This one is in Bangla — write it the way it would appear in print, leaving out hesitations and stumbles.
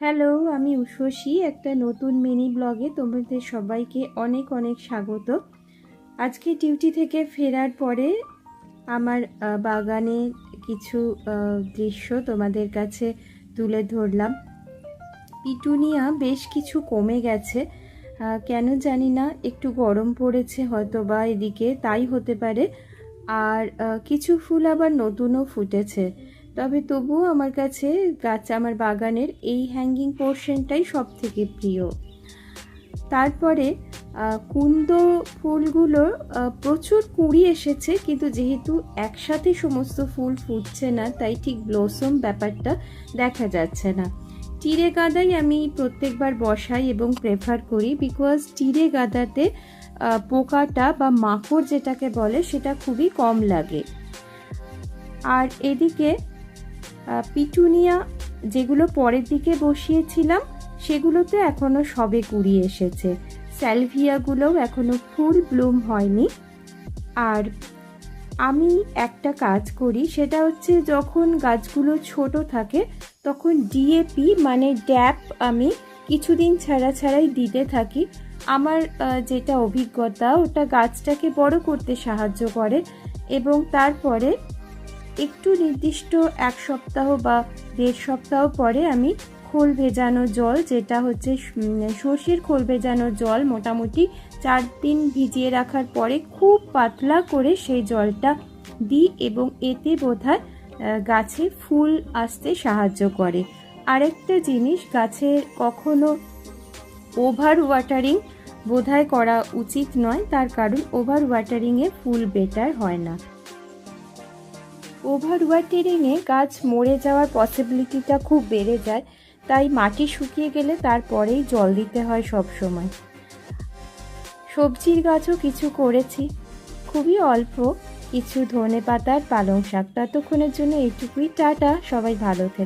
হ্যালো, আমি উষসী। একটা নতুন মিনি ব্লগে তোমাদের সবাইকে অনেক অনেক স্বাগত। আজকে ডিউটি থেকে ফেরার পরে আমার বাগানে কিছু দৃশ্য তোমাদের কাছে তুলে ধরলাম। পিটুনিয়া বেশ কিছু কমে গেছে, কেন জানি না, একটু গরম পড়েছে হয়তো বা এদিকে, তাই হতে পারে। আর কিছু ফুল আবার নতুনও ফুটেছে। তবে তবুও আমার কাছে আমার বাগানের এই হ্যাঙ্গিং পোর্শনটাই সব থেকে প্রিয়। তারপরে কুন্দ ফুলগুলোর প্রচুর কুঁড়ি এসেছে, কিন্তু যেহেতু একসাথে সমস্ত ফুল ফুটছে না, তাই ঠিক ব্লসম ব্যাপারটা দেখা যাচ্ছে না। টিরে গাঁদাই আমি প্রত্যেকবার বসাই এবং প্রেফার করি, বিকজ টিরে গাঁদাতে পোকাটা বা মাকড় যেটাকে বলে সেটা খুবই কম লাগে। আর এদিকে পিটুনিয়া যেগুলো পরের দিকে বসিয়েছিলাম সেগুলোতে এখনও সবে কুড়ি এসেছে। স্যালভিয়াগুলোও এখনও ফুল ব্লুম হয়নি। আর আমি একটা কাজ করি, সেটা হচ্ছে যখন গাছগুলো ছোট থাকে তখন ডিএপি মানে ড্যাপ আমি কিছুদিন ছাড়াই দিতে থাকি। আমার যেটা অভিজ্ঞতা, ওটা গাছটাকে বড় করতে সাহায্য করে। এবং তারপরে একটু নির্দিষ্ট 1 সপ্তাহ বা 1.5 সপ্তাহ পরে আমি খোল ভেজানো জল, যেটা হচ্ছে সর্ষের খোল ভেজানো জল, মোটামুটি 4 দিন ভিজিয়ে রাখার পরে খুব পাতলা করে সেই জলটা দিই, এবং এতে বোধহয় গাছে ফুল আসতে সাহায্য করে। আরেকটা জিনিস, গাছের কখনো ওভার ওয়াটারিং বোধহয় করা উচিত নয়, তার কারণ ওভার ওয়াটারিংয়ে ফুল বেটার হয় না। ওভার ওয়াটারিংয়ে গাছ মরে যাওয়ার পসিবিলিটিটা খুব বেড়ে যায়, তাই মাটি শুকিয়ে গেলে তারপরেই জল দিতে হয় সব সময়। সবজির গাছও কিছু করেছি, খুবই অল্প, কিছু ধনেপাতার পালং শাক। ততক্ষণের জন্য এইটুকুই, টাটা, সবাই ভালো থেকো।